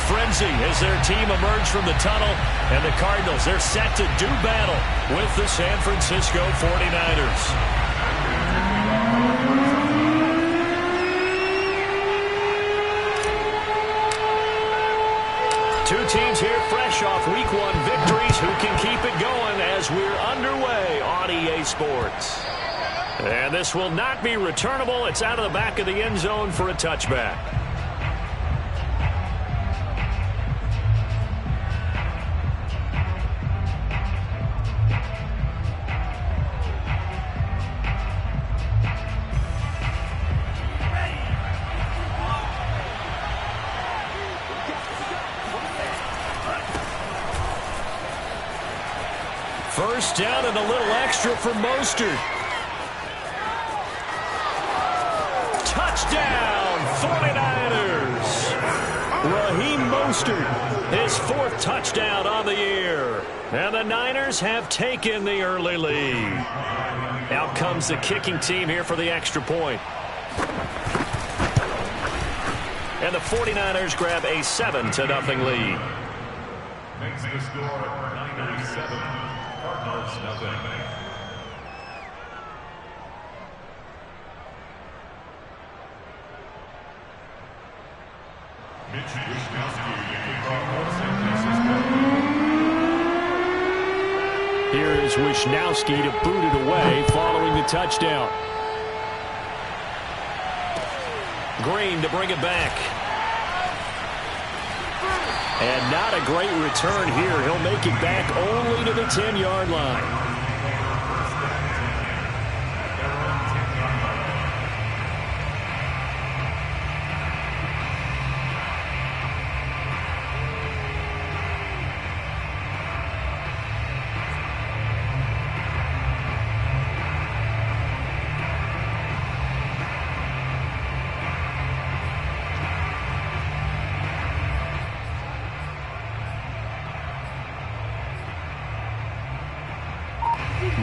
frenzy as their team emerged from the tunnel. And the Cardinals, they're set to do battle with the San Francisco 49ers. Two teams here fresh off Week 1 victories who can keep it going as we're underway on EA Sports. And this will not be returnable. It's out of the back of the end zone for a touchback. First down and a little extra for Mostert. Touchdown, 49ers. Raheem Mostert, his 4th touchdown on the year. And the Niners have taken the early lead. Out comes the kicking team here for the extra point. And the 49ers grab a 7-0 lead. Makes the score 9-7. Cardinals nothing. Here is Wishnowsky to boot it away following the touchdown. Green to bring it back. And not a great return here. He'll make it back only to the 10-yard line.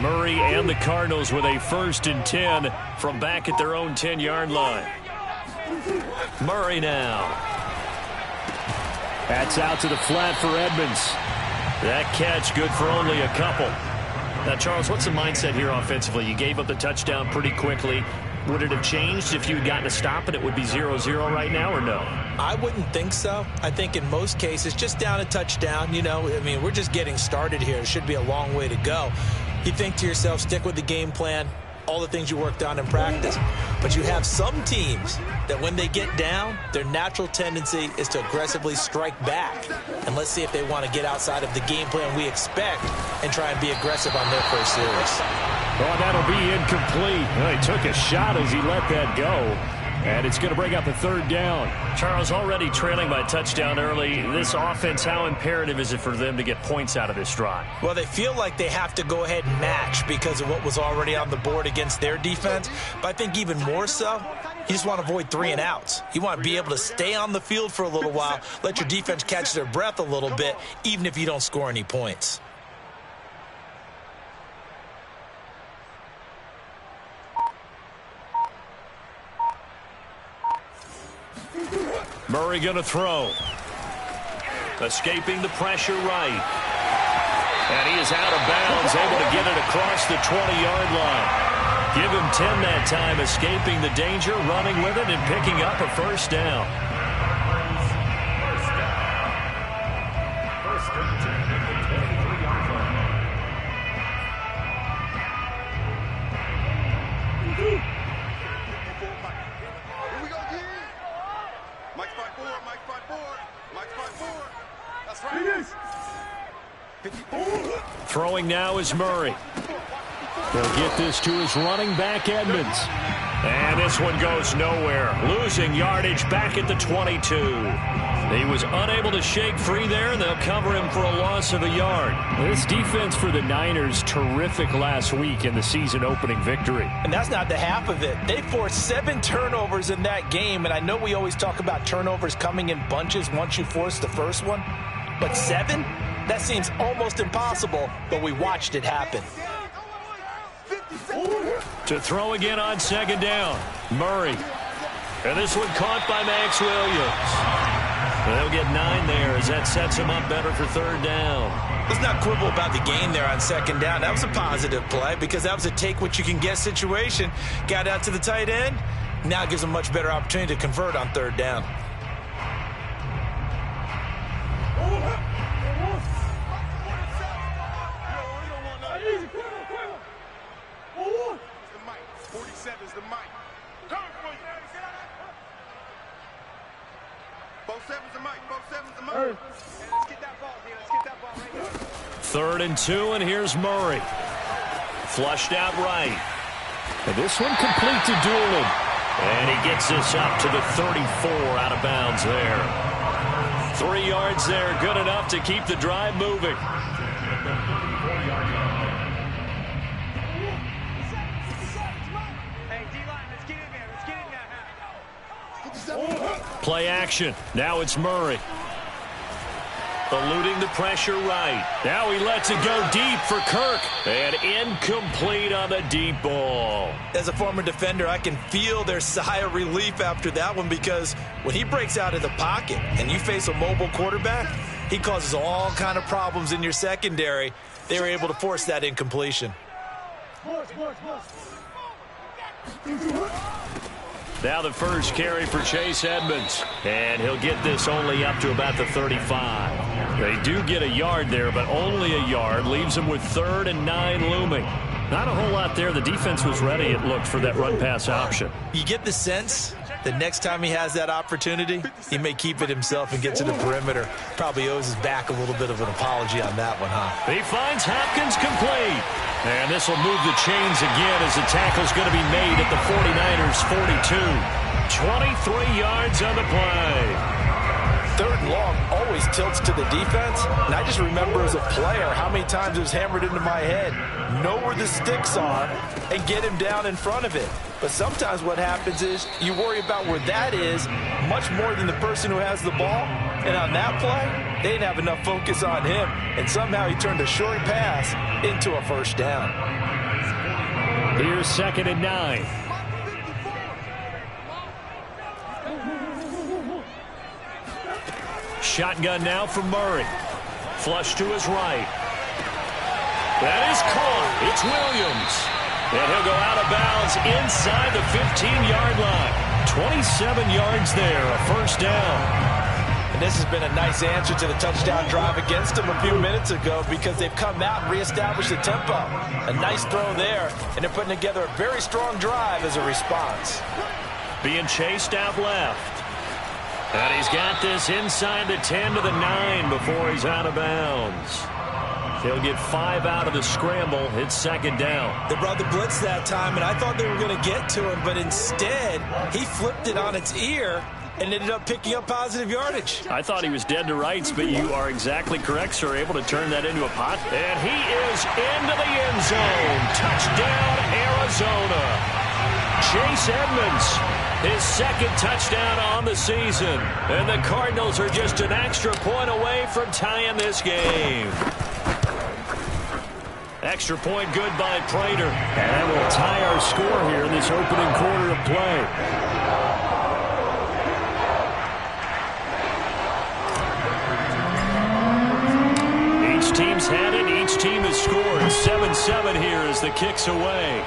Murray and the Cardinals with a 1st and 10 from back at their own 10-yard line. Murray now. That's out to the flat for Edmonds. That catch good for only a couple. Now, Charles, what's the mindset here offensively? You gave up the touchdown pretty quickly. Would it have changed if you had gotten a stop and it would be 0-0 right now, or no? I wouldn't think so. I think in most cases, just down a touchdown, you know, I mean, we're just getting started here. It should be a long way to go. You think to yourself, stick with the game plan, all the things you worked on in practice. But you have some teams that when they get down, their natural tendency is to aggressively strike back. And let's see if they want to get outside of the game plan we expect and try and be aggressive on their first series. Oh, that'll be incomplete. Well, he took a shot as he let that go. And it's going to bring up a 3rd down. Charles, already trailing by touchdown early. This offense, how imperative is it for them to get points out of this drive? Well, they feel like they have to go ahead and match because of what was already on the board against their defense. But I think even more so, you just want to avoid 3 and outs. You want to be able to stay on the field for a little while, let your defense catch their breath a little bit, even if you don't score any points. Murray going to throw. Escaping the pressure right. And he is out of bounds, able to get it across the 20-yard line. Give him 10 that time, escaping the danger, running with it, and picking up a 1st down. First and 10 at the 23-yard line. Throwing now is Murray. He'll get this to his running back, Edmonds. And this one goes nowhere. Losing yardage back at the 22. He was unable to shake free there, and they'll cover him for a loss of a yard. This defense for the Niners, terrific last week in the season-opening victory. And that's not the half of it. They forced 7 turnovers in that game, and I know we always talk about turnovers coming in bunches once you force the first one. But 7? That seems almost impossible, but we watched it happen. To throw again on 2nd down, Murray. And this one caught by Max Williams. They'll get 9 there as that sets him up better for third down. Let's not quibble about the gain there on second down. That was a positive play because that was a take-what-you-can-get situation. Got out to the tight end. Now it gives him a much better opportunity to convert on third down. Third and 2, and here's Murray. Flushed out right. And this one complete to Doolin. And he gets this up to the 34 out of bounds there. 3 yards there, good enough to keep the drive moving. Play action. Now it's Murray. Eluding the pressure right. Now he lets it go deep for Kirk. And incomplete on the deep ball. As a former defender, I can feel their sigh of relief after that one because when he breaks out of the pocket and you face a mobile quarterback, he causes all kind of problems in your secondary. They were able to force that incompletion. Now the first carry for Chase Edmonds. And he'll get this only up to about the 35. They do get a yard there, but only a yard. Leaves them with 3rd and 9 looming. Not a whole lot there. The defense was ready, it looked, for that run-pass option. You get the sense that next time he has that opportunity, he may keep it himself and get to the perimeter. Probably owes his back a little bit of an apology on that one, huh? He finds Hopkins complete. And this will move the chains again as the tackle's going to be made at the 49ers' 42. 23 yards on the play. Third and long always tilts to the defense. And I just remember as a player how many times it was hammered into my head. Know where the sticks are and get him down in front of it. But sometimes what happens is you worry about where that is much more than the person who has the ball. And on that play, they didn't have enough focus on him. And somehow he turned a short pass into a first down. Here's 2nd and 9. Shotgun now from Murray. Flush to his right. That is caught. It's Williams. And he'll go out of bounds inside the 15-yard line. 27 yards there, a first down. And this has been a nice answer to the touchdown drive against them a few minutes ago because they've come out and reestablished the tempo. A nice throw there, and they're putting together a very strong drive as a response. Being chased out left. And he's got this inside the 10 to the 9 before he's out of bounds. He'll get 5 out of the scramble. It's 2nd down. They brought the blitz that time, and I thought they were going to get to him, but instead he flipped it on its ear and ended up picking up positive yardage. I thought he was dead to rights, but you are exactly correct, sir. Able to turn that into a pot. And he is into the end zone. Touchdown, Arizona. Chase Edmonds, his 2nd touchdown on the season. And the Cardinals are just an extra point away from tying this game. Extra point good by Prater. And that will tie our score here in this opening quarter of play. Each team's had it. Each team has scored. 7-7 here as the kick's away.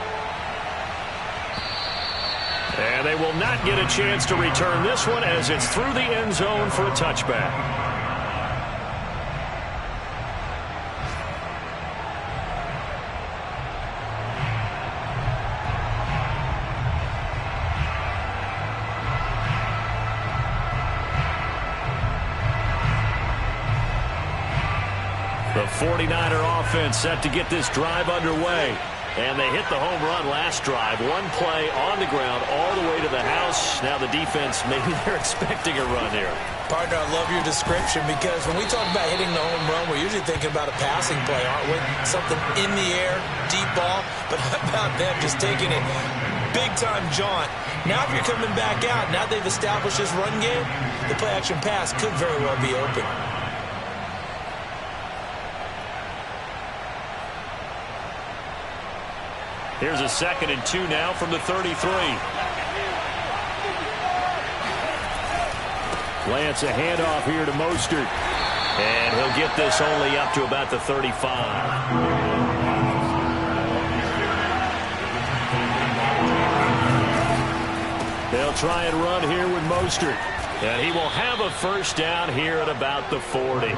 And they will not get a chance to return this one as it's through the end zone for a touchback. The 49er offense set to get this drive underway. And they hit the home run last drive. One play on the ground all the way to the house. Now the defense, maybe they're expecting a run here. Partner, I love your description because when we talk about hitting the home run, we're usually thinking about a passing play, aren't we? Something in the air, deep ball. But how about them just taking it big-time jaunt? Now if you're coming back out, now they've established this run game, the play-action pass could very well be open. Here's a 2nd and 2 now from the 33. Lance, a handoff here to Mostert. And he'll get this only up to about the 35. They'll try and run here with Mostert. And he will have a first down here at about the 40.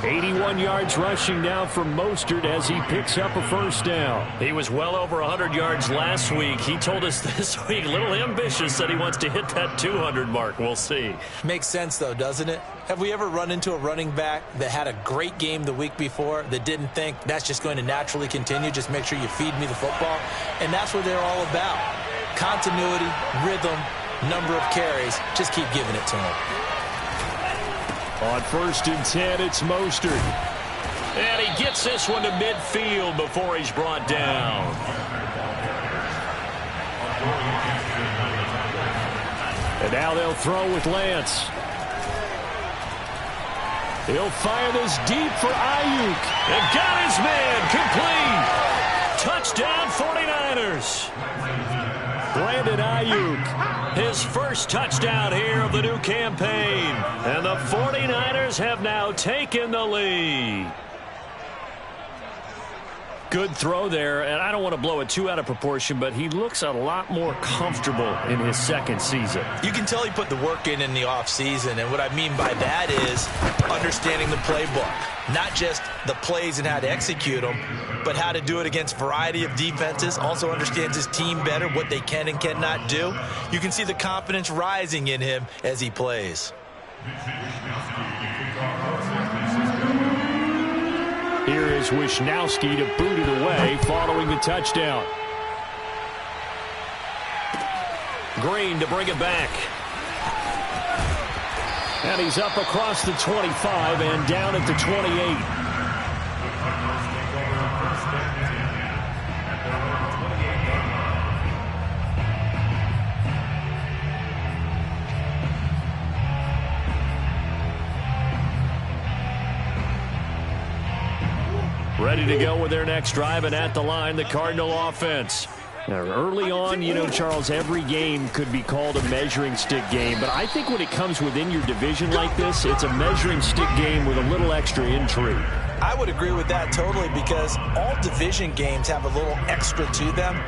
81 yards rushing now from Mostert as he picks up a first down. He was well over 100 yards last week. He told us this week, a little ambitious, said he wants to hit that 200 mark. We'll see. Makes sense, though, doesn't it? Have we ever run into a running back that had a great game the week before that didn't think that's just going to naturally continue? Just make sure you feed me the football. And that's what they're all about. Continuity, rhythm, number of carries. Just keep giving it to him. On 1st and 10, it's Mostert. And he gets this one to midfield before he's brought down. And now they'll throw with Lance. He'll fire this deep for Ayuk. And got his man complete. Touchdown 49ers. Brandon Ayuk, his first touchdown here of the new campaign. And the 49ers have now taken the lead. Good throw there, and I don't want to blow it too out of proportion, but he looks a lot more comfortable in his second season. You can tell he put the work in the offseason, and what I mean by that is understanding the playbook. Not just the plays and how to execute them, but how to do it against a variety of defenses. Also understands his team better, what they can and cannot do. You can see the confidence rising in him as he plays. Here is Wisnowski to boot it away following the touchdown. Green to bring it back. And he's up across the 25 and down at the 28. Ready to go with their next drive, and at the line, the Cardinal offense. Now, early on, you know, Charles, every game could be called a measuring stick game, but I think when it comes within your division like this, it's a measuring stick game with a little extra intrigue. I would agree with that totally, because all division games have a little extra to them.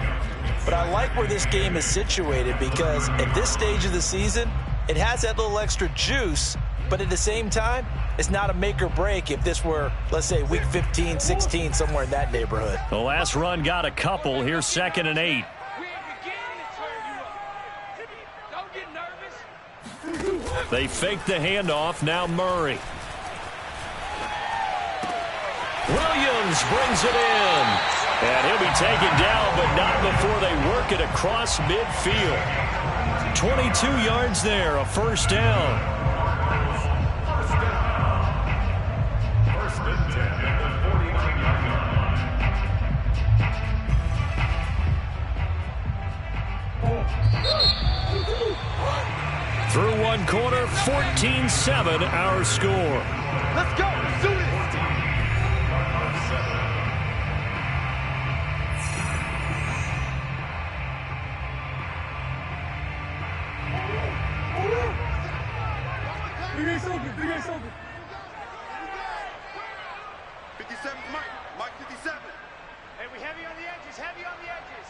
But I like where this game is situated, because at this stage of the season, it has that little extra juice, but at the same time, it's not a make or break if this were, let's say, week 15, 16, somewhere in that neighborhood. The last run got a couple. Here's 2nd and 8. They fake the handoff. Now Murray. Williams brings it in. And he'll be taken down, but not before they work it across midfield. 22 yards there, a first down. Through one quarter, 14-7 our score. Let's go. Let's do this. Big A's open. Big A's open. 57 Mike 57. Hey, we heavy on the edges. Heavy on the edges.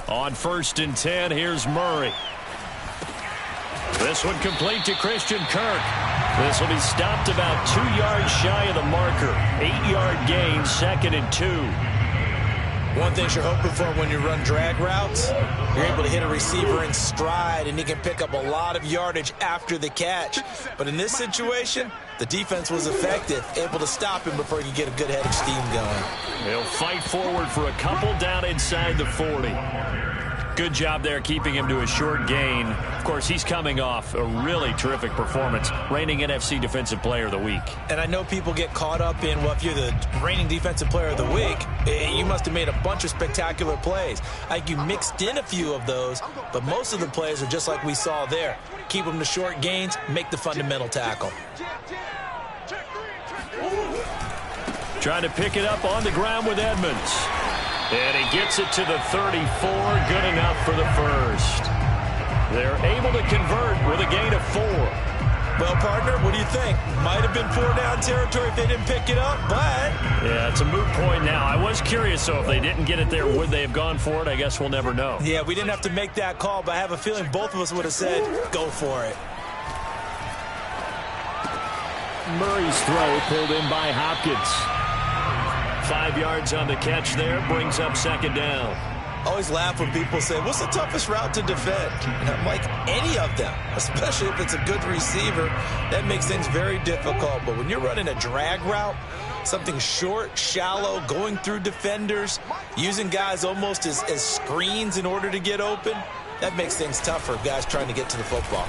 On 1st and 10, here's Murray. This one complete to Christian Kirk. This will be stopped about 2 yards shy of the marker. 8-yard gain, 2nd and 2. One thing you're hoping for when you run drag routes, you're able to hit a receiver in stride, and he can pick up a lot of yardage after the catch. But in this situation, the defense was effective, able to stop him before he could get a good head of steam going. He'll fight forward for a couple down inside the 40. Good job there keeping him to a short gain. Of course, he's coming off a really terrific performance, reigning NFC Defensive Player of the Week. And I know people get caught up in, well, if you're the reigning Defensive Player of the Week, you must have made a bunch of spectacular plays. I think you mixed in a few of those, but most of the plays are just like we saw there. Keep them to short gains, make the fundamental tackle. Trying to pick it up on the ground with Edmonds. And he gets it to the 34. Good enough for the first. They're able to convert with a gain of 4. Well, partner, what do you think? Might have been 4-down territory if they didn't pick it up, but... Yeah, it's a moot point now. I was curious, though, if they didn't get it there, would they have gone for it? I guess we'll never know. Yeah, we didn't have to make that call, but I have a feeling both of us would have said, go for it. Murray's throw pulled in by Hopkins. 5 yards on the catch there, brings up second down. Always laugh when people say, what's the toughest route to defend? And I'm like, any of them, especially if it's a good receiver. That makes things very difficult. But when you're running a drag route, something short, shallow, going through defenders, using guys almost as screens in order to get open, that makes things tougher, guys trying to get to the football.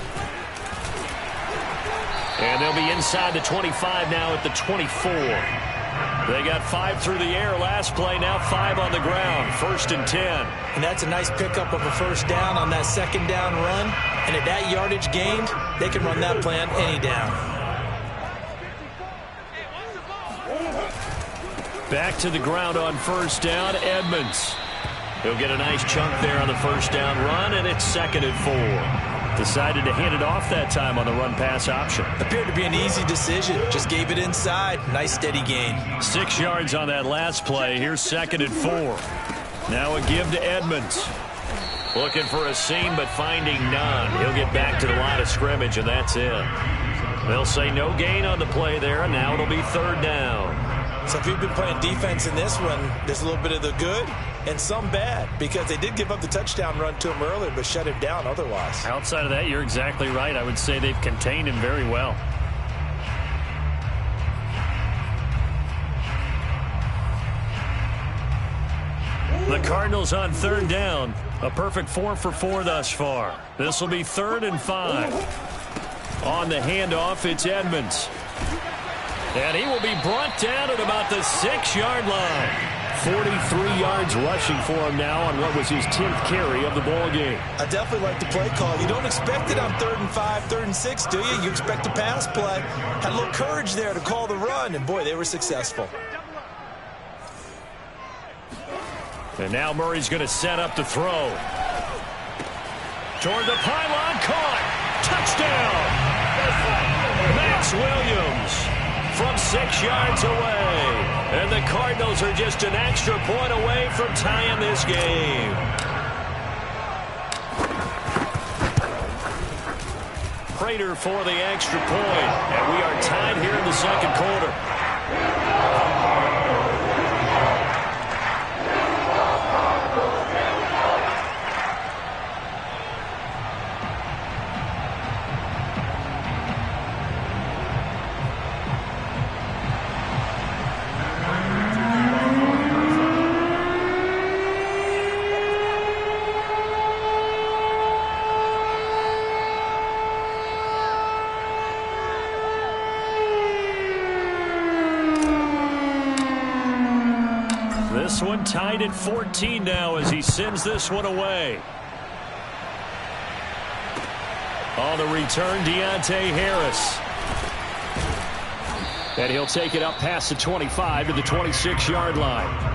And they'll be inside the 25 now at the 24. They got 5 through the air last play, now 5 on the ground. 1st and 10. And that's a nice pickup of a first down on that second down run. And at that yardage gained, they can run that play on any down. Back to the ground on first down, Edmonds. He'll get a nice chunk there on the first down run, and it's 2nd and 4. Decided to hand it off that time on the run-pass option. Appeared to be an easy decision. Just gave it inside. Nice steady gain. 6 yards on that last play. Here's 2nd and 4. Now a give to Edmonds. Looking for a seam, but finding none. He'll get back to the line of scrimmage, and that's it. They'll say no gain on the play there, and now it'll be 3rd down. So if you've been playing defense in this one, there's a little bit of the good and some bad, because they did give up the touchdown run to him earlier, but shut him down otherwise. Outside of that, you're exactly right. I would say they've contained him very well. The Cardinals on 3rd down. A perfect 4 for 4 thus far. This will be 3rd and 5. On the handoff, it's Edmonds. And he will be brought down at about the 6-yard line. 43 yards rushing for him now on what was his 10th carry of the ball game. I definitely like the play call. You don't expect it on 3rd and 5, 3rd and 6, do you? You expect a pass play. Had a little courage there to call the run, and boy, they were successful. And now Murray's going to set up the throw. Toward the pylon, caught. Touchdown. Max Williams from 6 yards away. And the Cardinals are just an extra point away from tying this game. Prater for the extra point. And we are tied here in the 2nd quarter. This one tied at 14 now as he sends this one away. On the return, Deontay Harris. And he'll take it up past the 25 to the 26-yard line.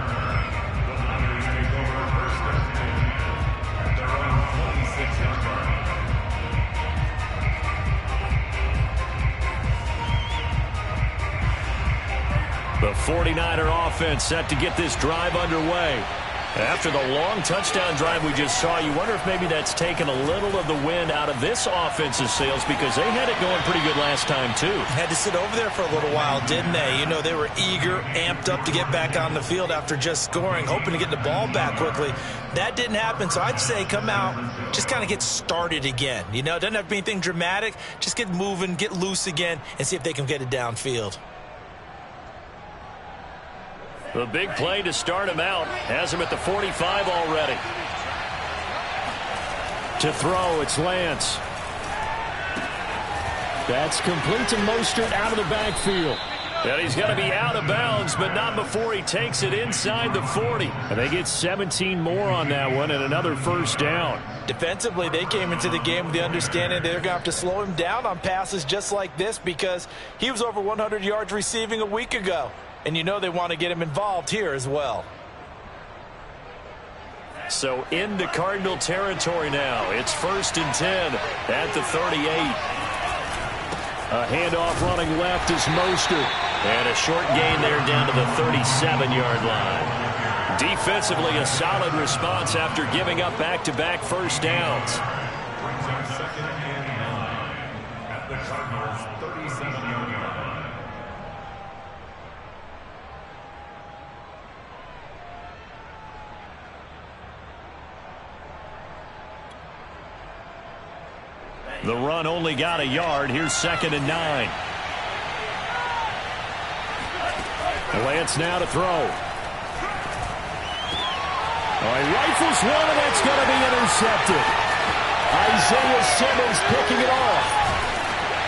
The 49er offense set to get this drive underway. After the long touchdown drive we just saw, you wonder if maybe that's taken a little of the wind out of this offense's sails, because they had it going pretty good last time, too. Had to sit over there for a little while, didn't they? You know, they were eager, amped up to get back on the field after just scoring, hoping to get the ball back quickly. That didn't happen, so I'd say come out, just kind of get started again. You know, it doesn't have to be anything dramatic. Just get moving, get loose again, and see if they can get it downfield. The big play to start him out has him at the 45 already. To throw, it's Lance. That's complete to Mostert out of the backfield. And he's going to be out of bounds, but not before he takes it inside the 40. And they get 17 more on that one and another first down. Defensively, they came into the game with the understanding they're going to have to slow him down on passes just like this, because he was over 100 yards receiving a week ago. And you know they want to get him involved here as well. So into Cardinal territory now. It's 1st and 10 at the 38. A handoff running left is Mostert. And a short gain there down to the 37-yard line. Defensively, a solid response after giving up back-to-back first downs. Brings up 2nd and 9 at the Cardinals' 37-yard line. The run only got a yard. Here's 2nd and 9. Lance now to throw. He rifles one, and that's going to be intercepted. Isaiah Simmons picking it off.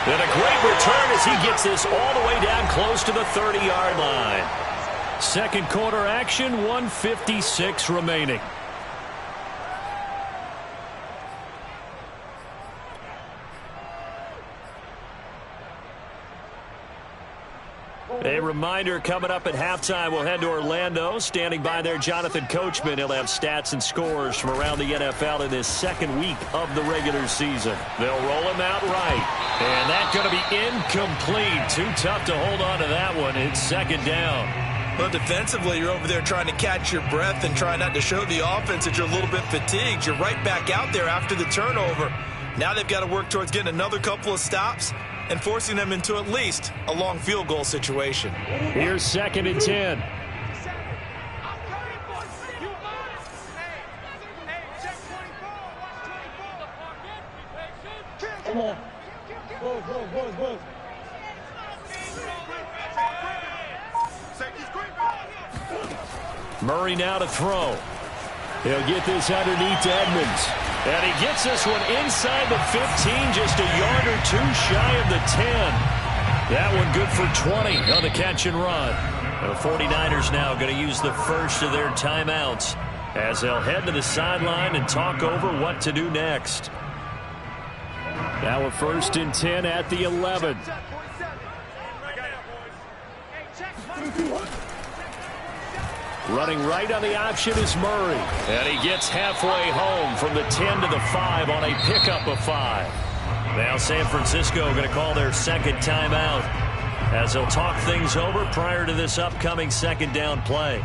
And a great return as he gets this all the way down close to the 30-yard line. Second quarter action, 1:56 remaining. A reminder, coming up at halftime, we'll head to Orlando. Standing by there, Jonathan Coachman. He'll have stats and scores from around the NFL in this second week of the regular season. They'll roll him out right. And that's going to be incomplete. Too tough to hold on to that one. It's 2nd down. Well, defensively, you're over there trying to catch your breath and try not to show the offense that you're a little bit fatigued. You're right back out there after the turnover. Now they've got to work towards getting another couple of stops and forcing them into at least a long field goal situation. Here's 2nd and 10. Come on. Buzz. Murray now to throw. He'll get this underneath to Edmonds. And he gets this one inside the 15, just a yard or two shy of the 10. That one good for 20 on the catch and run. The 49ers now going to use the first of their timeouts as they'll head to the sideline and talk over what to do next. Now a 1st and 10 at the 11. Running right on the option is Murray. And he gets halfway home from the 10 to the 5 on a pickup of 5. Now San Francisco going to call their 2nd timeout as they'll talk things over prior to this upcoming 2nd down play.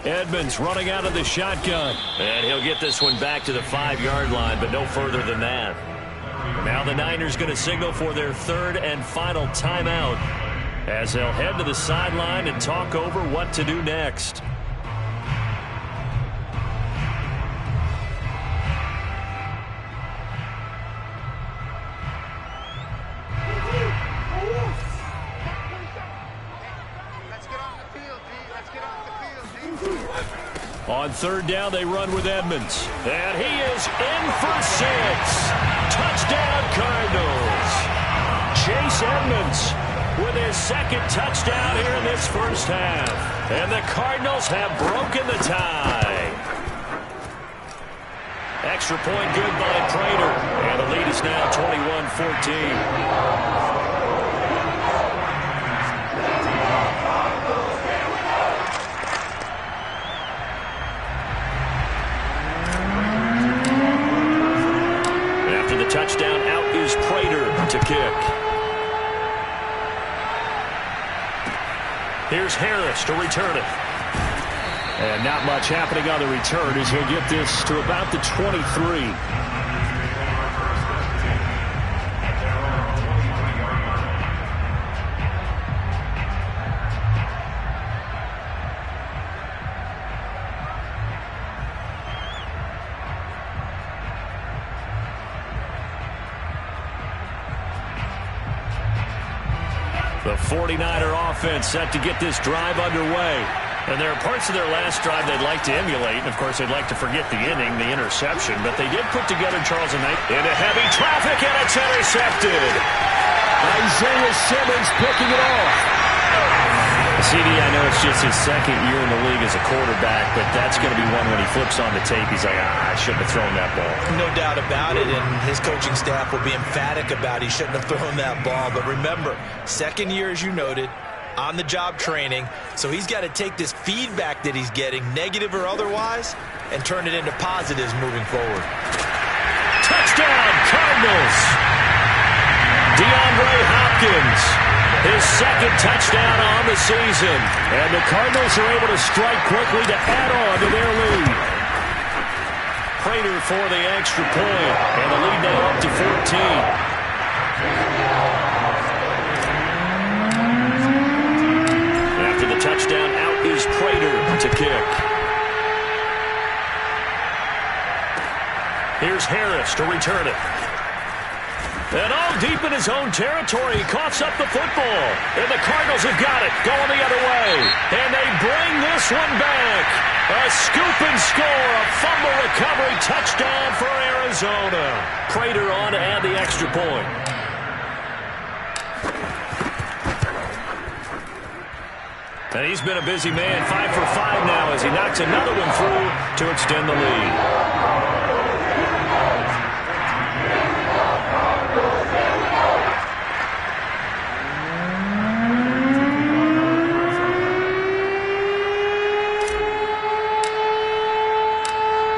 Edmonds running out of the shotgun. And he'll get this one back to the 5-yard line, but no further than that. Now the Niners going to signal for their 3rd and final timeout as they'll head to the sideline and talk over what to do next. On 3rd down, they run with Edmonds. And he is in for 6. Touchdown, Cardinals. Chase Edmonds with his 2nd touchdown here in this first half. And the Cardinals have broken the tie. Extra point good by Prater. And the lead is now 21-14. Touchdown, out is Prater to kick. Here's Harris to return it. And not much happening on the return as he'll get this to about the 23. The 49er offense set to get this drive underway. And there are parts of their last drive they'd like to emulate. And, of course, they'd like to forget the inning, the interception. But they did put together Charles and Knight into heavy traffic, and it's intercepted. Isaiah Simmons picking it off. CD, I know it's just his second year in the league as a quarterback, but that's going to be one when he flips on the tape. He's like, I shouldn't have thrown that ball. No doubt about it, and his coaching staff will be emphatic about he shouldn't have thrown that ball. But remember, second year, as you noted, on-the-job training, so he's got to take this feedback that he's getting, negative or otherwise, and turn it into positives moving forward. Touchdown, Cardinals! DeAndre Hopkins, his second touchdown on the season. And the Cardinals are able to strike quickly to add on to their lead. Prater for the extra point, and the lead now up to 14. After the touchdown, out is Prater to kick. Here's Harris to return it. And all deep in his own territory, he coughs up the football. And the Cardinals have got it, going the other way. And they bring this one back. A scoop and score, a fumble recovery touchdown for Arizona. Prater on to add the extra point. And he's been a busy man, 5 for 5 now as he knocks another one through to extend the lead.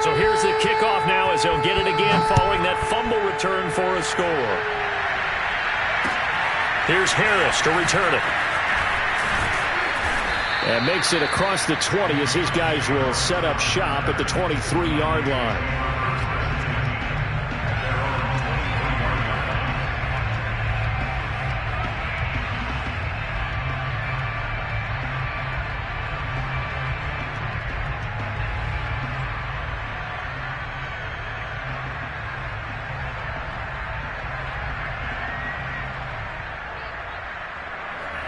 So here's the kickoff now as he'll get it again following that fumble return for a score. Here's Harris to return it. And makes it across the 20 as his guys will set up shop at the 23-yard line.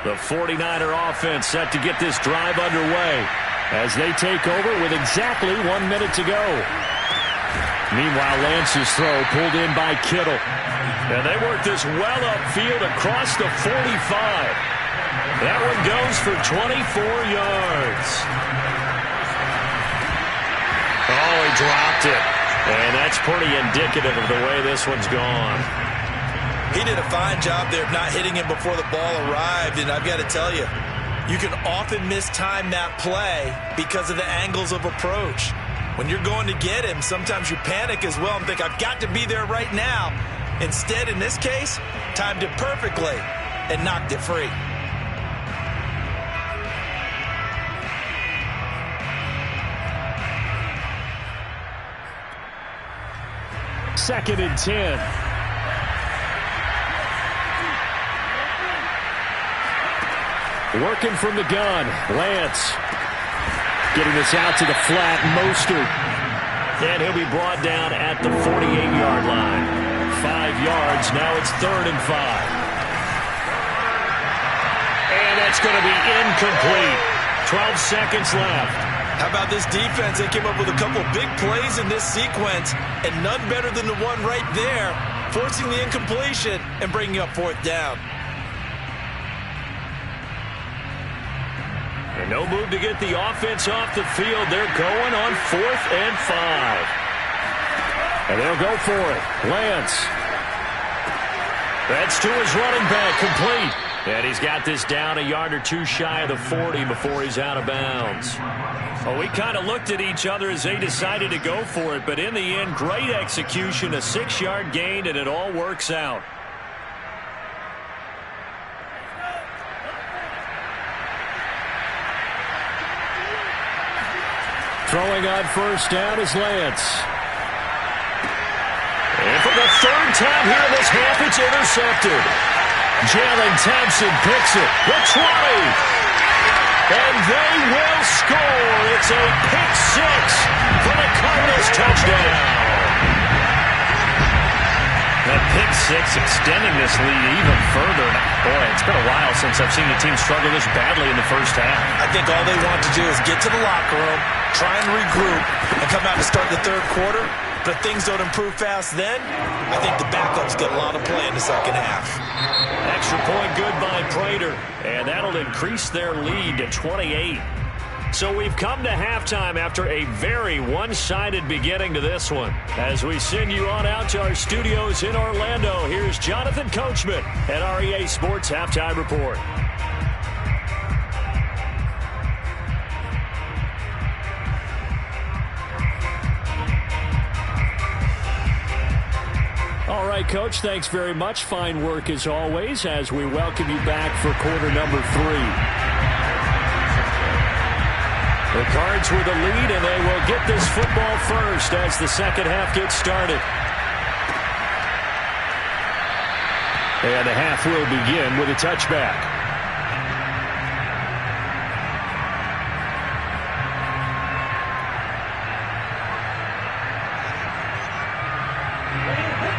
The 49er offense set to get this drive underway as they take over with exactly 1 minute to go. Meanwhile, Lance's throw pulled in by Kittle. And they work this well upfield across the 45. That one goes for 24 yards. Oh, he dropped it. And that's pretty indicative of the way this one's gone. He did a fine job there of not hitting him before the ball arrived, and I've got to tell you, you can often mistime that play because of the angles of approach. When you're going to get him, sometimes you panic as well and think, I've got to be there right now. Instead, in this case, timed it perfectly and knocked it free. Second and 10. Working from the gun, Lance getting this out to the flat, Mostert. And he'll be brought down at the 48-yard line. 5 yards, now it's 3rd and 5. And that's going to be incomplete. 12 seconds left. How about this defense? They came up with a couple of big plays in this sequence, and none better than the one right there, forcing the incompletion and bringing up 4th down. And no move to get the offense off the field. They're going on 4th and 5. And they'll go for it. Lance. That's to his running back, complete. And he's got this down a yard or two shy of the 40 before he's out of bounds. Well, we kind of looked at each other as they decided to go for it. But in the end, great execution, a 6-yard gain, and it all works out. Throwing on first down is Lance. And for the 3rd time here in this half, it's intercepted. Jalen Thompson picks it. The 20. And they will score. It's a pick 6 for the Cardinals touchdown. 6 That pick six extending this lead even further. Boy, it's been a while since I've seen a team struggle this badly in the first half. I think all they want to do is get to the locker room, try and regroup, and come out to start the third quarter. But if things don't improve fast then, I think the backups get a lot of play in the second half. Extra point good by Prater, and that'll increase their lead to 28. So we've come to halftime after a very one-sided beginning to this one. As we send you on out to our studios in Orlando, here's Jonathan Coachman at REA Sports Halftime Report. All right, Coach, thanks very much. Fine work as always as we welcome you back for quarter number 3. The Cards with a lead, and they will get this football first as the second half gets started. And the half will begin with a touchback.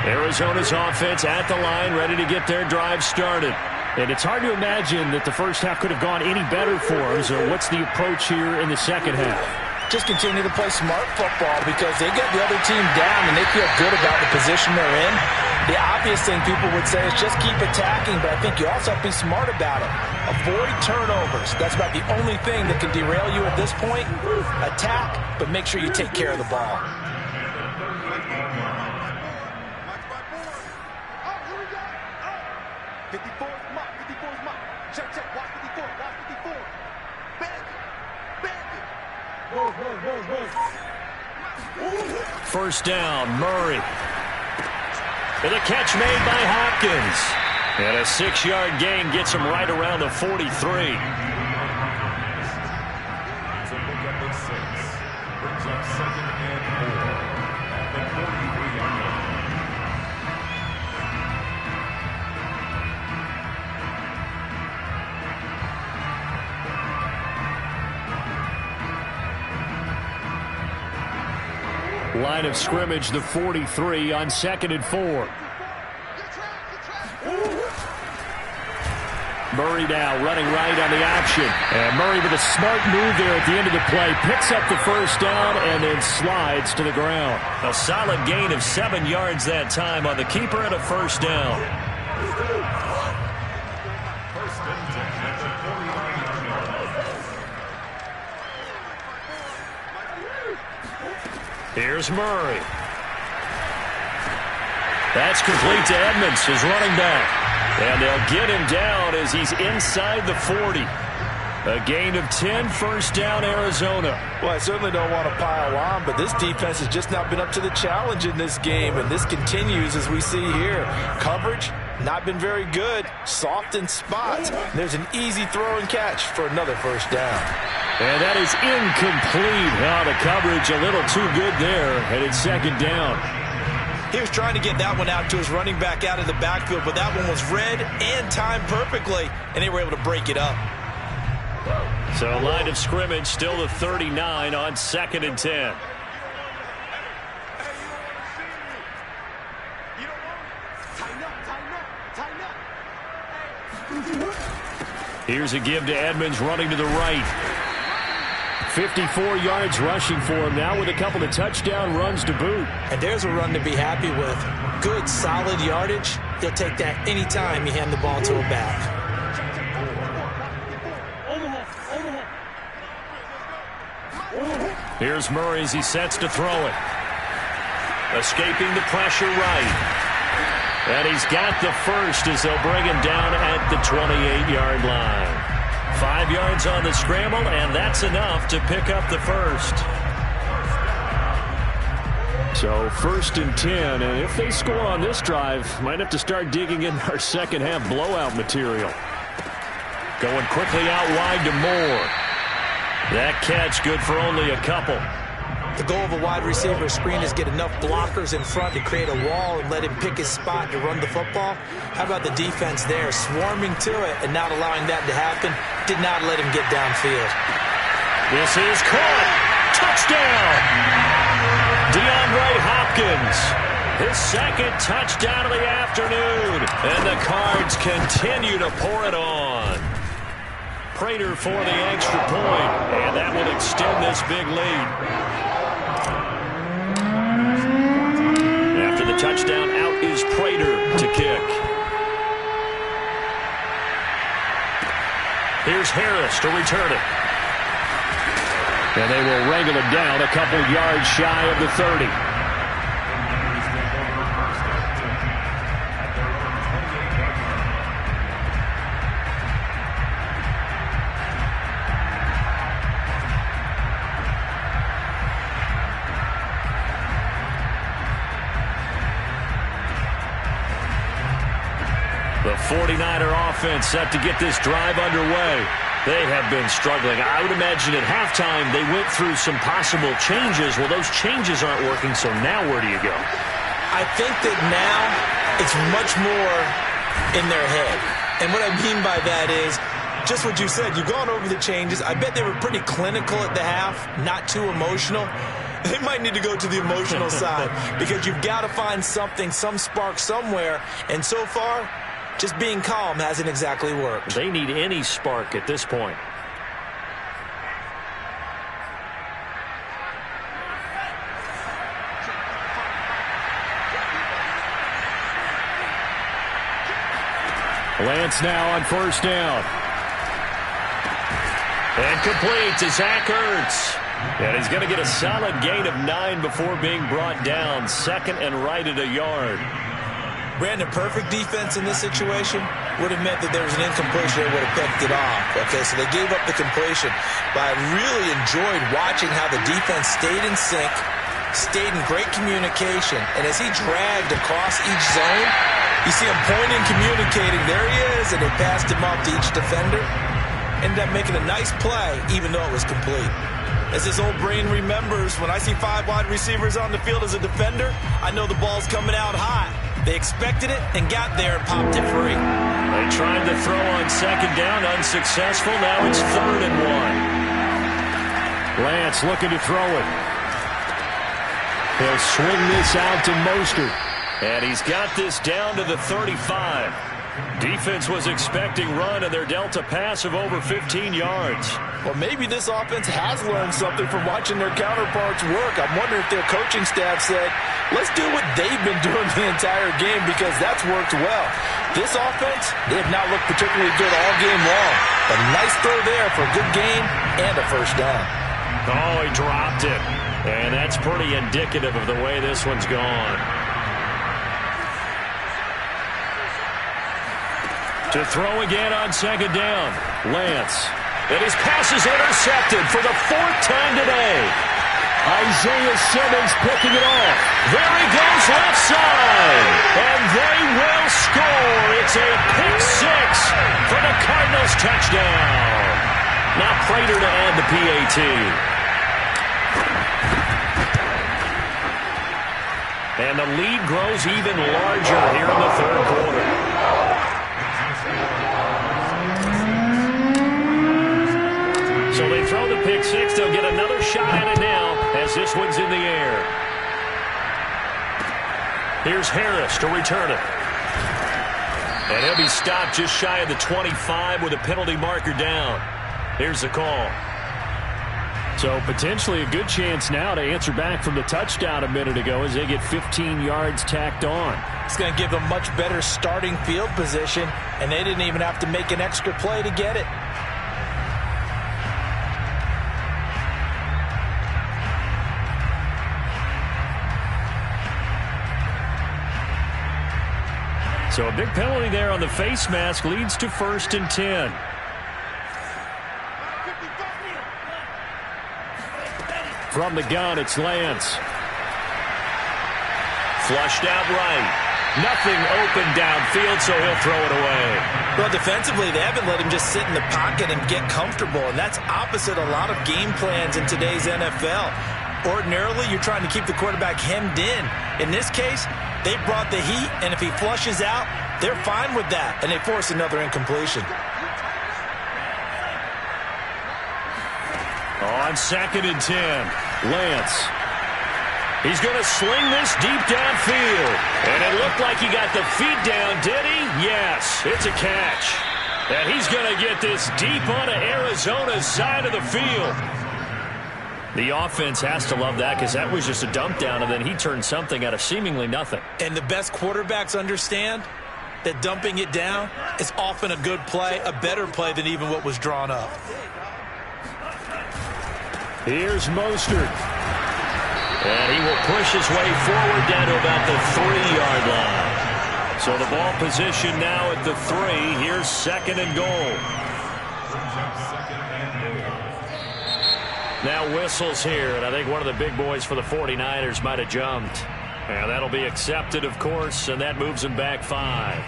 Arizona's offense at the line, ready to get their drive started. And it's hard to imagine that the first half could have gone any better for them. So what's the approach here in the second half? Just continue to play smart football because they get the other team down and they feel good about the position they're in. The obvious thing people would say is just keep attacking, but I think you also have to be smart about it. Avoid turnovers. That's about the only thing that can derail you at this point. Attack, but make sure you take care of the ball. First down, Murray. And a catch made by Hopkins. And a 6-yard gain gets him right around the 43. So pick up the 6. Brings up 2nd and 4 at the 43-yard line. Line of scrimmage, the 43 on 2nd and 4. Murray now running right on the option. And Murray with a smart move there at the end of the play. Picks up the first down and then slides to the ground. A solid gain of 7 yards that time on the keeper and a first down. First and 10 at the 49-yard line. Here's Murray. That's complete to Edmonds, his running back. And they'll get him down as he's inside the 40. A gain of 10, first down, Arizona. Well, I certainly don't want to pile on, but this defense has just not been up to the challenge in this game, and this continues as we see here. Coverage, not been very good. Soft in spots. There's an easy throw and catch for another first down. And that is incomplete. Now the coverage a little too good there, and it's second down. He was trying to get that one out to his running back out of the backfield, but that one was read and timed perfectly, and they were able to break it up. So line of scrimmage still the 39 on 2nd and 10. Here's a give to Edmonds running to the right. 54 yards rushing for him now with a couple of touchdown runs to boot. And there's a run to be happy with. Good, solid yardage. He'll take that anytime you hand the ball to a back. Here's Murray as he sets to throw it. Escaping the pressure right. And he's got the first as they'll bring him down at the 28-yard line. 5 yards on the scramble, and that's enough to pick up the first. So 1st and 10, and if they score on this drive, might have to start digging in our second half blowout material. Going quickly out wide to Moore. That catch good for only a couple. The goal of a wide receiver screen is get enough blockers in front to create a wall and let him pick his spot to run the football. How about the defense there, swarming to it and not allowing that to happen? Did not let him get downfield. This is caught. Touchdown! DeAndre Hopkins. His second touchdown of the afternoon. And the Cards continue to pour it on. Prater for the extra point. And that will extend this big lead. After the touchdown, out is Prater to kick. Here's Harris to return it. And they will wrangle it down a couple yards shy of the 30. The 49er offense set to get this drive underway. They have been struggling. I would imagine at halftime they went through some possible changes. Well, those changes aren't working, so now where do you go? I think that now it's much more in their head. And what I mean by that is just what you said. You've gone over the changes. I bet they were pretty clinical at the half, not too emotional. They might need to go to the emotional side because you've got to find something, some spark somewhere. And so far, just being calm hasn't exactly worked. They need any spark at this point. Lance now on first down. And complete to Zach Ertz. And he's going to get a solid gain of 9 before being brought down. Second and right at a yard. Brandon, perfect defense in this situation would have meant that there was an incompletion. They would have picked it off. Okay, so they gave up the completion. But I really enjoyed watching how the defense stayed in sync, stayed in great communication. And as he dragged across each zone, you see him pointing, communicating. There he is, and they passed him off to each defender. Ended up making a nice play, even though it was complete. As his old brain remembers, when I see 5 wide receivers on the field as a defender, I know the ball's coming out hot. They expected it and got there and popped it free. They tried to throw on second down, unsuccessful. Now it's 3rd and 1. Lance looking to throw it. He'll swing this out to Mostert. And he's got this down to the 35. Defense was expecting run, and they're dealt a pass of over 15 yards. Well, maybe this offense has learned something from watching their counterparts work. I'm wondering if their coaching staff said, let's do what they've been doing the entire game because that's worked well. This offense, they have not looked particularly good all game long. But a nice throw there for a good gain and a first down. Oh, he dropped it. And that's pretty indicative of the way this one's gone. To throw again on second down, Lance. And his pass is intercepted for the 4th time today. Isaiah Simmons picking it off. There he goes left side. And they will score. It's a pick 6 for the Cardinals touchdown. Now Prater to add the PAT. And the lead grows even larger here in the 3rd quarter. So they throw the pick 6. They'll get another shot at it now as this one's in the air. Here's Harris to return it. And he'll be stopped just shy of the 25 with a penalty marker down. Here's the call. So potentially a good chance now to answer back from the touchdown a minute ago as they get 15 yards tacked on. It's going to give them much better starting field position, and they didn't even have to make an extra play to get it. So a big penalty there on the face mask leads to 1st and 10. From the gun, it's Lance. Flushed out right. Nothing open downfield, so he'll throw it away. Well, defensively, they haven't let him just sit in the pocket and get comfortable, and that's opposite a lot of game plans in today's NFL. Ordinarily, you're trying to keep the quarterback hemmed in. In this case, they brought the heat, and if he flushes out, they're fine with that, and they force another incompletion. On 2nd and 10, Lance. He's going to sling this deep downfield. And it looked like he got the feet down, did he? Yes, it's a catch. And he's going to get this deep onto Arizona's side of the field. The offense has to love that because that was just a dump down, and then he turned something out of seemingly nothing. And the best quarterbacks understand that dumping it down is often a good play, a better play than even what was drawn up. Here's Mostert. And he will push his way forward down to about the 3-yard line. So the ball position now at the 3. Here's 2nd and goal. Now whistles here, and I think one of the big boys for the 49ers might have jumped. And that'll be accepted, of course, and that moves him back 5.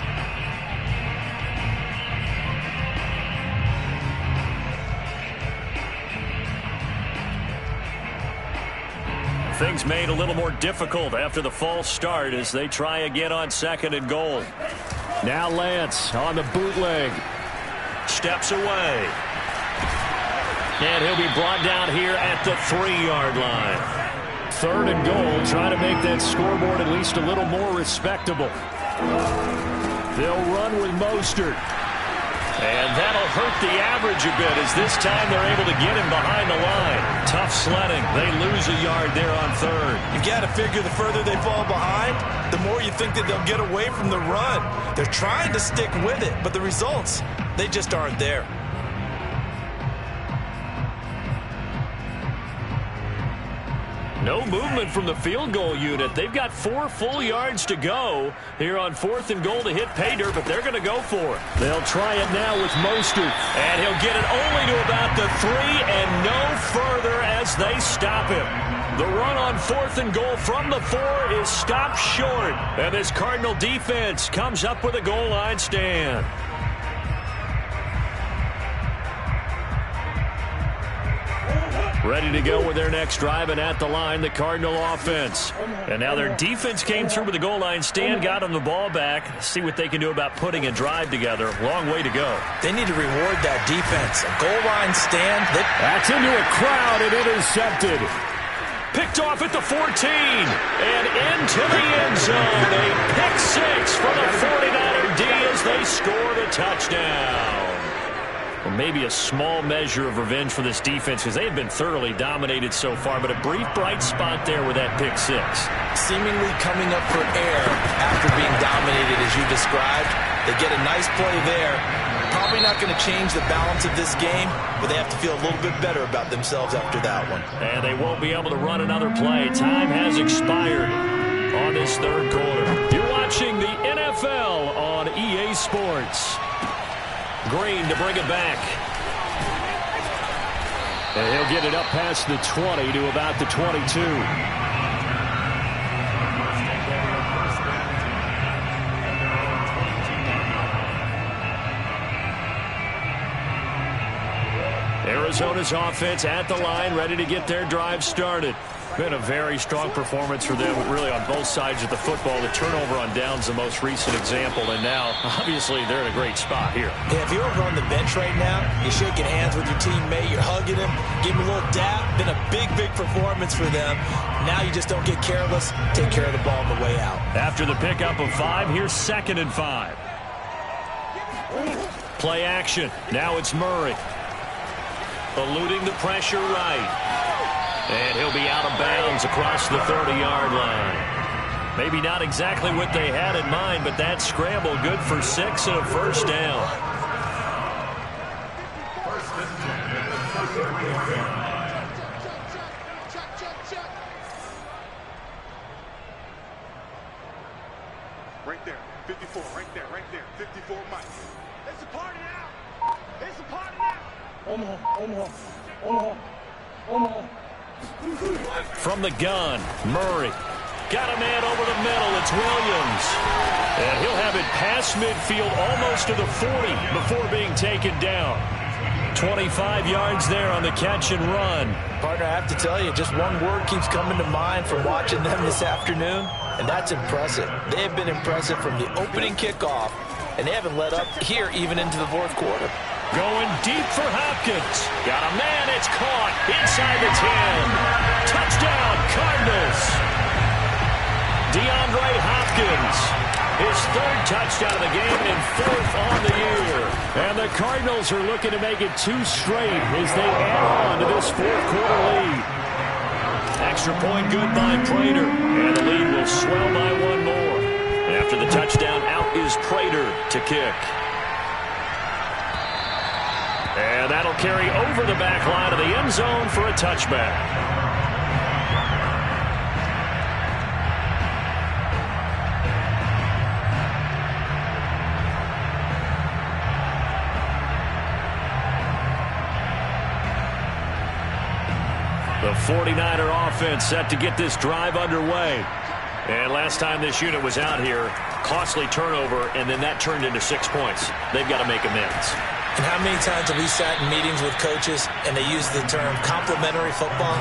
Things made a little more difficult after the false start as they try again on 2nd and goal. Now Lance on the bootleg. Steps away. And he'll be brought down here at the 3-yard line. 3rd and goal, trying to make that scoreboard at least a little more respectable. They'll run with Mostert. And that'll hurt the average a bit as this time they're able to get him behind the line. Tough sledding. They lose a yard there on 3rd. You've got to figure the further they fall behind, the more you think that they'll get away from the run. They're trying to stick with it, but the results, they just aren't there. No movement from the field goal unit. They've got 4 full yards to go here on 4th and goal to hit pay dirt, but they're going to go for it. They'll try it now with Mostert, and he'll get it only to about the 3 and no further as they stop him. The run on 4th and goal from the 4 is stopped short, and this Cardinal defense comes up with a goal line stand. Ready to go with their next drive, and at the line, the Cardinal offense. And now their defense came through with the goal line stand, got them the ball back. See what they can do about putting a drive together. Long way to go. They need to reward that defense. A goal line stand. That's into a crowd and intercepted. Picked off at the 14 and into the end zone. A pick 6 for the 49er D as they score the touchdown. Well, maybe a small measure of revenge for this defense because they have been thoroughly dominated so far, but a brief bright spot there with that pick 6. Seemingly coming up for air after being dominated as you described. They get a nice play there. Probably not going to change the balance of this game, but they have to feel a little bit better about themselves after that one. And they won't be able to run another play. Time has expired on this 3rd quarter. You're watching the NFL on EA Sports. Green to bring it back. And he'll get it up past the 20 to about the 22. Arizona's offense at the line, ready to get their drive started. Been a very strong performance for them, really on both sides of the football. The turnover on downs, the most recent example, and now, obviously, they're in a great spot here. Yeah, if you're over on the bench right now, you're shaking hands with your teammate, you're hugging him, give him a little dap. Been a big, big performance for them. Now you just don't get careless. Take care of the ball on the way out. After the pickup of 5, here's 2nd and 5. Play action. Now it's Murray. Eluding the pressure right. And he'll be out of bounds across the 30-yard line. Maybe not exactly what they had in mind, but that scramble good for 6 and a first down. Right there, 54, right there, 54 Mike. It's a party now. It's a party now. Omaha. From the gun, Murray. Got a man over the middle. It's Williams. And he'll have it past midfield almost to the 40 before being taken down. 25 yards there on the catch and run. Partner, I have to tell you, just one word keeps coming to mind from watching them this afternoon, and that's impressive. They have been impressive from the opening kickoff, and they haven't let up here even into the 4th quarter. Going deep for Hopkins. Got a man. It's caught inside the 10. Touchdown, Cardinals. DeAndre Hopkins. His third touchdown of the game and fourth on the year. And the Cardinals are looking to make it 2 straight as they add on to this fourth quarter lead. Extra point good by Prater. And the lead will swell by 1 more. After the touchdown, out is Prater to kick. And that'll carry over the back line of the end zone for a touchback. The 49er offense set to get this drive underway. And last time this unit was out here, costly turnover, and then that turned into 6 points. They've got to make amends. And how many times have we sat in meetings with coaches and they use the term complementary football?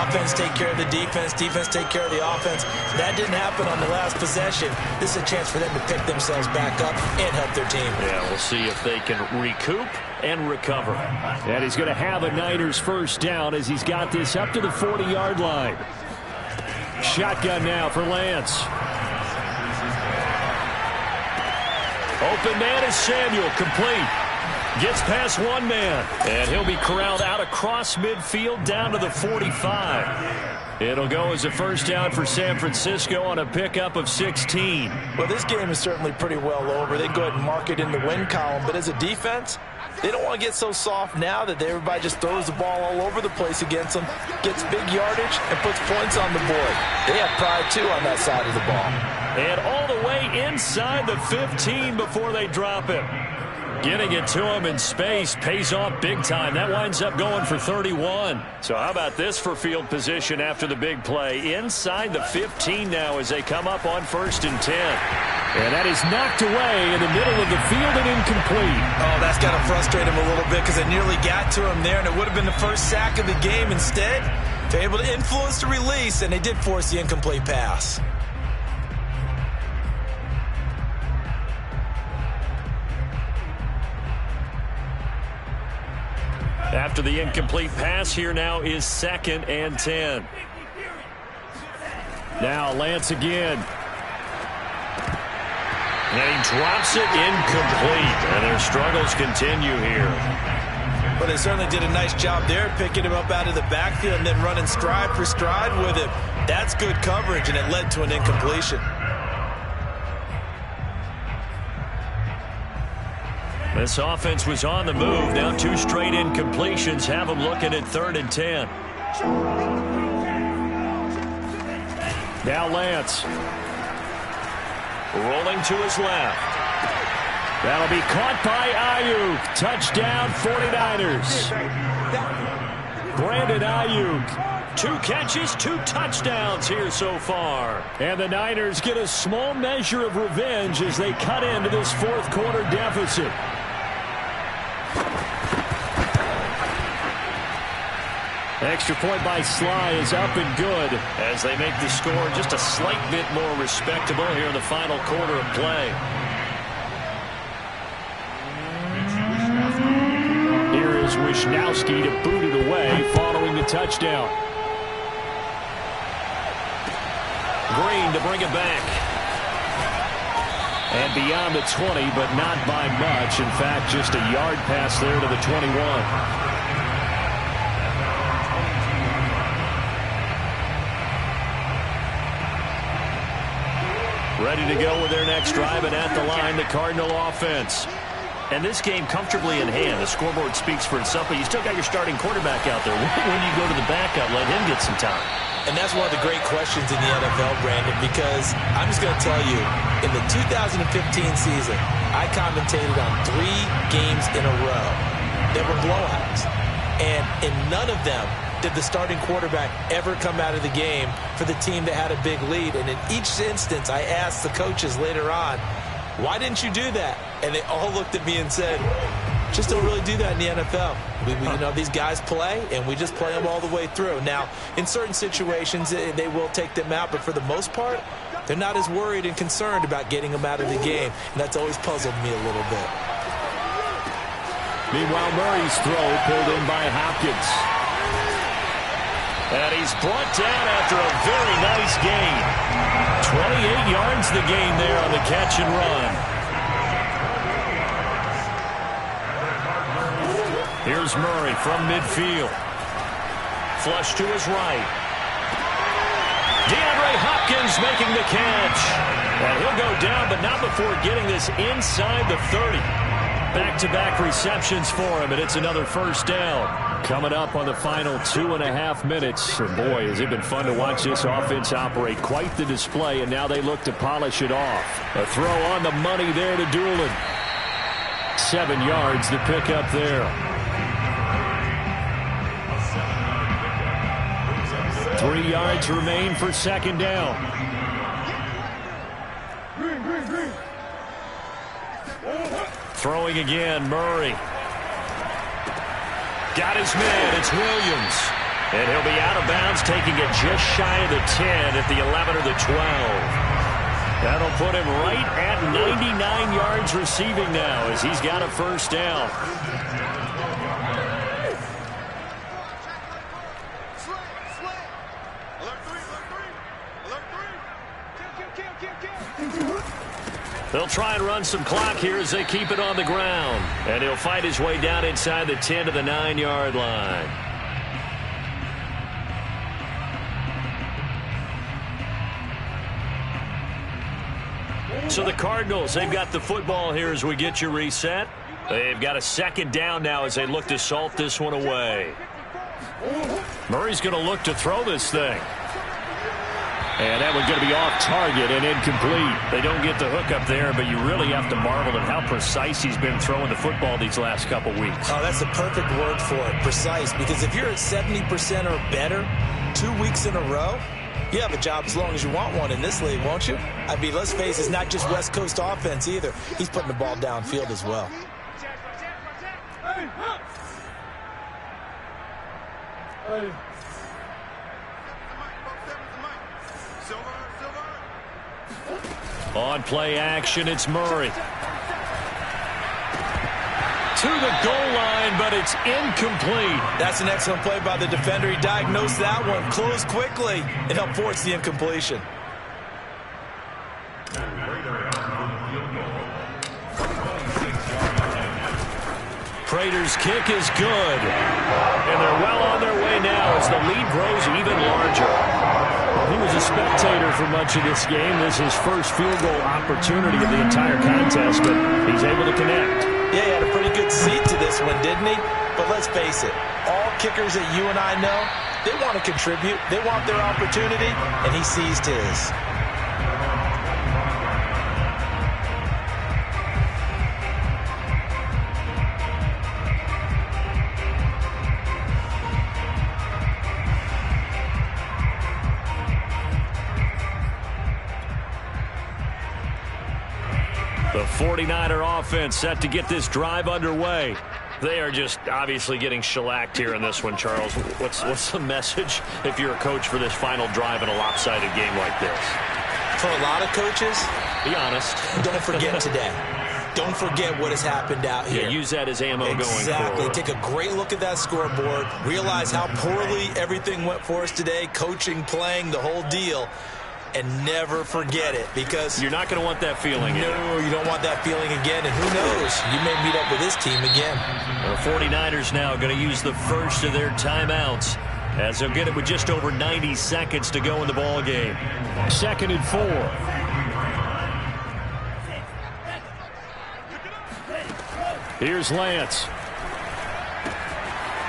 Offense take care of the defense, defense take care of the offense. That didn't happen on the last possession. This is a chance for them to pick themselves back up and help their team. Yeah, we'll see if they can recoup and recover. And he's going to have a Niners first down as he's got this up to the 40-yard line. Shotgun now for Lance. Open man is Samuel, complete. Gets past one man, and he'll be corralled out across midfield down to the 45. It'll go as a first down for San Francisco on a pickup of 16. Well, this game is certainly pretty well over. They go ahead and mark it in the win column, but as a defense, they don't want to get so soft now that everybody just throws the ball all over the place against them, gets big yardage, and puts points on the board. They have pride, too, on that side of the ball. And all the way inside the 15 before they drop it. Getting it to him in space pays off big time. That winds up going for 31. So how about this for field position after the big play? Inside the 15 now as they come up on 1st and 10. And that is knocked away in the middle of the field and incomplete. Oh, that's got to frustrate him a little bit because it nearly got to him there, and it would have been the first sack of the game. Instead, they're able to influence the release, and they did force the incomplete pass. After the incomplete pass, here now is 2nd and 10. Now Lance again. And he drops it incomplete. And their struggles continue here. Well, they certainly did a nice job there, picking him up out of the backfield and then running stride for stride with him. That's good coverage, and it led to an incompletion. This offense was on the move. Now 2 straight incompletions have them looking at 3rd and 10. Now Lance. Rolling to his left. That'll be caught by Ayuk. Touchdown 49ers. Brandon Ayuk. 2 catches, 2 touchdowns here so far. And the Niners get a small measure of revenge as they cut into this 4th quarter deficit. Extra point by Sly is up and good as they make the score just a slight bit more respectable here in the final quarter of play. Here is Wisnowski to boot it away following the touchdown. Green to bring it back. And beyond the 20, but not by much. In fact, just a yard pass there to the 21. Ready to go with their next drive, and at the line, the Cardinal offense. And this game comfortably in hand. The scoreboard speaks for itself, but you still got your starting quarterback out there. When you go to the backup, let him get some time. And that's one of the great questions in the NFL, Brandon, because I'm just going to tell you, in the 2015 season, I commentated on 3 games in a row that were blowouts. And in none of them did the starting quarterback ever come out of the game for the team that had a big lead. And in each instance, I asked the coaches later on, why didn't you do that? And they all looked at me and said, just don't really do that in the NFL. You know, these guys play, and we just play them all the way through. Now, in certain situations, they will take them out, but for the most part, they're not as worried and concerned about getting them out of the game. And that's always puzzled me a little bit. Meanwhile, Murray's throw pulled in by Hopkins. And he's brought down after a very nice gain. 28 yards the gain there on the catch and run. Here's Murray from midfield. Flush to his right. DeAndre Hopkins making the catch. And he'll go down, but not before getting this inside the 30. Back-to-back receptions for him, and it's another first down. Coming up on the final 2.5 minutes. And boy, has it been fun to watch this offense operate. Quite the display, and now they look to polish it off. A throw on the money there to Doolin. 7 yards to pick up there. 3 yards remain for second down. Throwing again, Murray. Got his man, it's Williams. And he'll be out of bounds, taking it just shy of the 10 at the 11 or the 12. That'll put him right at 99 yards receiving now as he's got a first down. They'll try and run some clock here as they keep it on the ground. And he'll fight his way down inside the 10 to the 9-yard line. So the Cardinals, they've got the football here as we get you reset. They've got a second down now as they look to salt this one away. Murray's going to look to throw this thing. And that one's going to be off target and incomplete. They don't get the hook up there, but you really have to marvel at how precise he's been throwing the football these last couple weeks. Oh, that's the perfect word for it, precise. Because if you're at 70% or better 2 weeks in a row, you have a job as long as you want one in this league, won't you? I mean, let's face it, it's not just West Coast offense either. He's putting the ball downfield as well. On play action, it's Murray. To the goal line, but it's incomplete. That's an excellent play by the defender. He diagnosed that one, closed quickly, and helped force the incompletion. Prater's kick is good. And they're well on their way now as the lead grows even larger. He was a spectator for much of this game. This is his first field goal opportunity of the entire contest, but he's able to connect. Yeah, he had a pretty good seat to this one, didn't he? But let's face it, all kickers that you and I know, they want to contribute. They want their opportunity, and he seized his. The 49er offense set to get this drive underway. They are just obviously getting shellacked here in this one, Charles. What's the message if you're a coach for this final drive in a lopsided game like this? For a lot of coaches, be honest. Don't forget today. Don't forget what has happened out here. Yeah, use that as ammo going forward. Exactly. Take a great look at that scoreboard. Realize how poorly everything went for us today. Coaching, playing, the whole deal. And never forget it, because you're not going to want that feeling. No, you don't want that feeling again. And who knows? You may meet up with this team again. The 49ers now going to use the first of their timeouts as they'll get it with just over 90 seconds to go in the ball game. 2nd and 4. Here's Lance.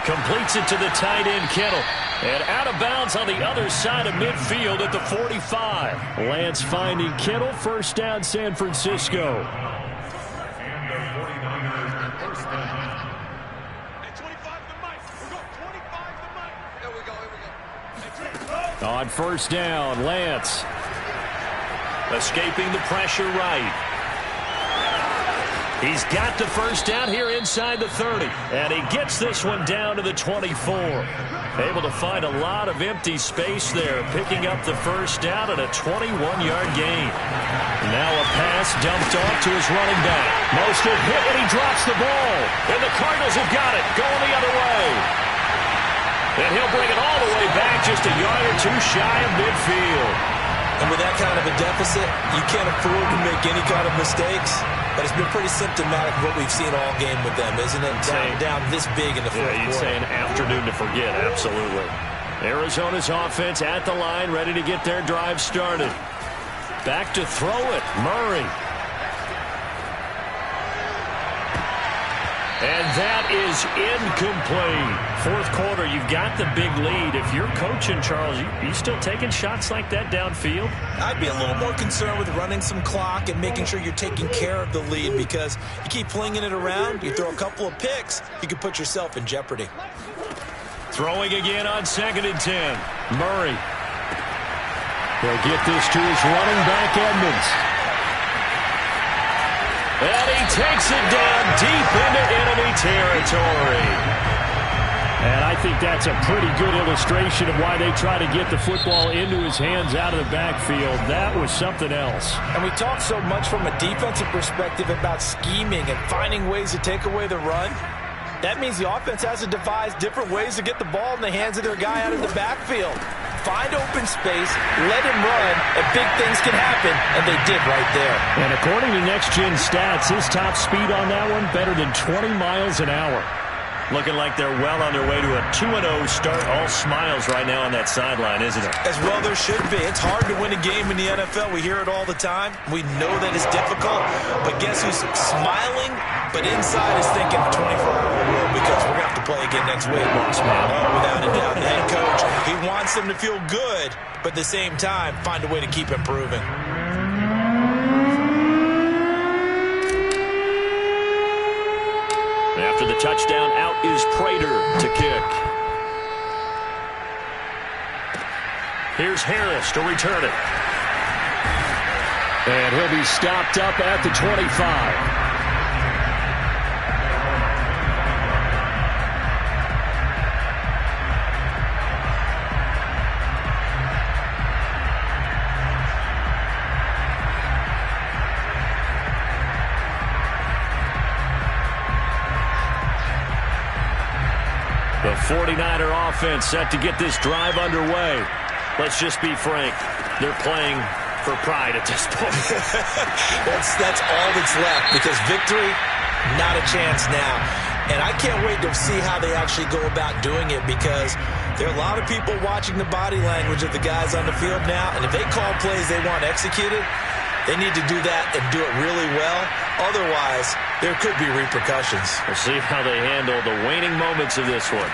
Completes it to the tight end, Kittle. And out of bounds on the other side of midfield at the 45. Lance finding Kittle. First down, San Francisco. On first down, Lance. Escaping the pressure right. He's got the first down here inside the 30. And he gets this one down to the 24. Able to find a lot of empty space there, picking up the first down and a 21-yard gain. Now a pass dumped off to his running back. Mostert hit and he drops the ball. And the Cardinals have got it, going the other way. And he'll bring it all the way back just a yard or two shy of midfield. And with that kind of a deficit, you can't afford to make any kind of mistakes. But it's been pretty symptomatic of what we've seen all game with them, isn't it? Down this big in the fourth quarter. You'd say an afternoon to forget, absolutely. Arizona's offense at the line, ready to get their drive started. Back to throw it, Murray. And that is incomplete. Fourth quarter, you've got the big lead. If you're coaching, Charles, you still taking shots like that downfield? I'd be a little more concerned with running some clock and making sure you're taking care of the lead, because you keep flinging it around, you throw a couple of picks, you can put yourself in jeopardy. Throwing again on 2nd and 10. Murray. They'll get this to his running back, Edmonds. And he takes it down deep into enemy territory. And I think that's a pretty good illustration of why they try to get the football into his hands out of the backfield. That was something else. And we talk so much from a defensive perspective about scheming and finding ways to take away the run. That means the offense has to devise different ways to get the ball in the hands of their guy out of the backfield. Find open space, let him run, and big things can happen, and they did right there. And according to Next Gen Stats, his top speed on that one, better than 20 miles an hour. Looking like they're well on their way to a 2-0 start. All smiles right now on that sideline, isn't it? As well there should be. It's hard to win a game in the NFL. We hear it all the time. We know that it's difficult. But guess who's smiling, but inside is thinking 24-hour world, because we're going to have to play again next week. Boss man. Oh, without a doubt. The head coach, he wants them to feel good, but at the same time, find a way to keep improving. After the touchdown, out is Prater to kick. Here's Harris to return it. And he'll be stopped up at the 25. The 49er offense set to get this drive underway. Let's just be frank. They're playing for pride at this point. that's all that's left, because victory, not a chance now. And I can't wait to see how they actually go about doing it, because there are a lot of people watching the body language of the guys on the field now, and if they call plays they want executed, they need to do that and do it really well. Otherwise, there could be repercussions. We'll see how they handle the waning moments of this one.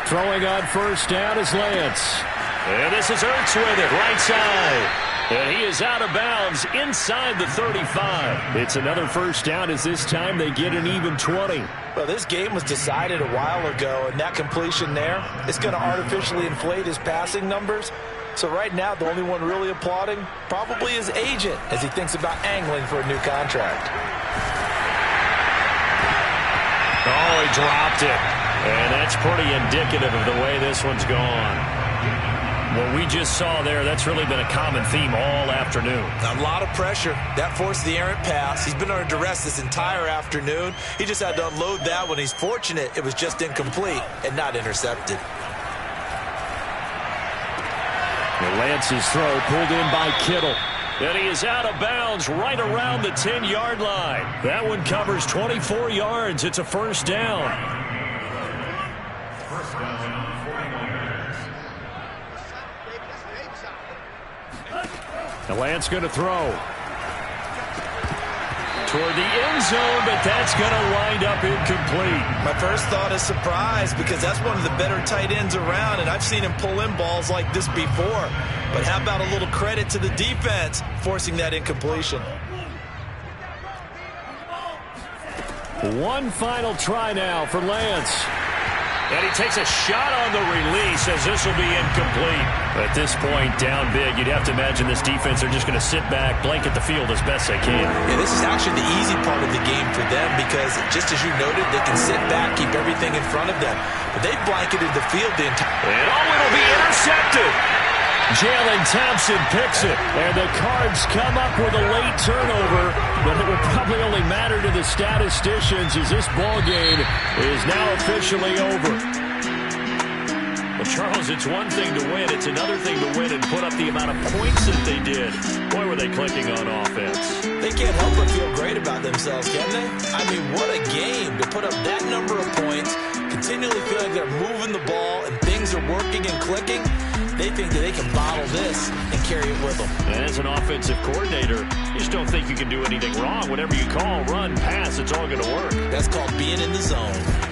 Throwing on first down is Lance. And this is Ertz with it, right side. And he is out of bounds inside the 35. It's another first down, as this time they get an even 20. Well, this game was decided a while ago, and that completion there is going to artificially inflate his passing numbers. So right now, the only one really applauding probably his agent as he thinks about angling for a new contract. Oh, he dropped it. And that's pretty indicative of the way this one's gone. What we just saw there, that's really been a common theme all afternoon. A lot of pressure. That forced the errant pass. He's been under duress this entire afternoon. He just had to unload that one. He's fortunate it was just incomplete and not intercepted. Lance's throw pulled in by Kittle. And he is out of bounds right around the 10-yard line. That one covers 24 yards. It's a first down. And Lance going to throw toward the end zone, but that's going to wind up incomplete. My first thought is surprise, because that's one of the better tight ends around, and I've seen him pull in balls like this before. But how about a little credit to the defense forcing that incompletion? One final try now for Lance. And he takes a shot on the release, as this will be incomplete. At this point, down big, you'd have to imagine this defense are just going to sit back, blanket the field as best they can. Yeah, this is actually the easy part of the game for them, because just as you noted, they can sit back, keep everything in front of them. But they've blanketed the field the entire time. And it'll be intercepted. Jalen Thompson picks it, and the Cards come up with a late turnover, but it will probably only matter to the statisticians, as this ball game is now officially over. Well, Charles, it's one thing to win. It's another thing to win and put up the amount of points that they did. Boy, were they clicking on offense. They can't help but feel great about themselves, can they? I mean, what a game to put up that number of points, continually feel like they're moving the ball and things are working and clicking. They think that they can bottle this and carry it with them. And as an offensive coordinator, you just don't think you can do anything wrong. Whatever you call, run, pass, it's all going to work. That's called being in the zone.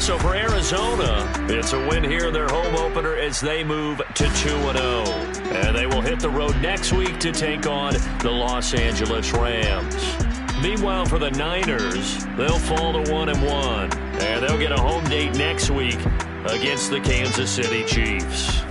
So for Arizona, it's a win here in their home opener as they move to 2-0. And they will hit the road next week to take on the Los Angeles Rams. Meanwhile, for the Niners, they'll fall to 1-1. And they'll get a home date next week against the Kansas City Chiefs.